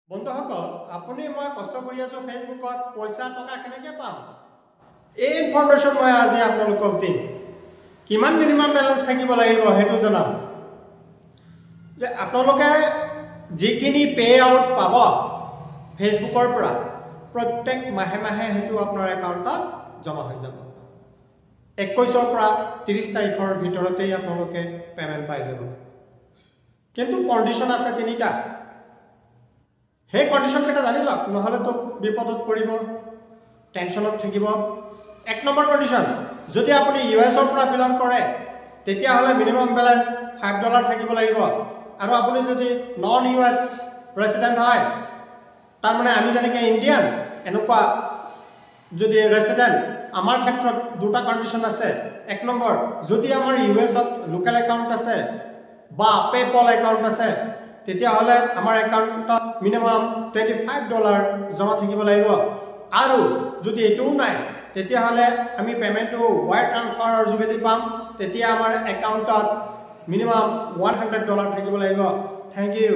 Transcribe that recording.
বন্ধুসকল আপুনি মই কষ্ট কৰি আছো ফেসবুকত পইচা টকা কেনেকৈ পাম এই ইনফৰমেশন মই আজি আপোনালোকক দিম কিমান মিনিমাম ব্যালেন্স থাকিব লাগিব হেতু জনাম যে আপোনালোকে যিখিনি পে আউট পাব ফেসবুকৰ পৰা প্ৰত্যেক মাহে মাহে হেতু আপোনাৰ একাউণ্টত জমা হৈ যাব 21 ৰ পৰা 30 তাৰিখৰ ভিতৰতেই আপোনালোকে পেমেন্ট পাই যাব কিন্তু কন্ডিশন আছে তিনিটা হে কন্ডিশন কেটা জানি লওক নহলে তো বিপদত পৰিব টেনশনত থাকিব এক নম্বৰ কন্ডিশন যদি আপুনি ইউএছ ৰ পৰা বিলং কৰে তেতিয়া হলে মিনিমাম ব্যালেন্স $5 থাকিব লাগিব আৰু আপুনি যদি নন ইউএছ ৰেসিডেন্ট হয় তাৰ মানে আমি জানিকে ইন্ডিয়ান এনেকুৱা যদি ৰেসিডেন্ট আমাৰ ক্ষেত্ৰত দুটা কন্ডিশন আছে এক নম্বৰ যদি আমাৰ ইউএছ ত লোকাল একাউন্ট আছে বা পেপল একাউন্ট আছে তেতিয়া হলে আমাৰ একাউন্টত মিনিমাম $25 জমা থাকিব লাগিব আৰু যদি এটো নাই তেতিয়া হলে আমি পেমেন্টটো ওয়াৰ ট্ৰান্সফাৰৰ যোগেদি পাম তেতিয়া আমাৰ একাউন্টত মিনিমাম $100 থাকিব লাগিব থ্যাংক ইউ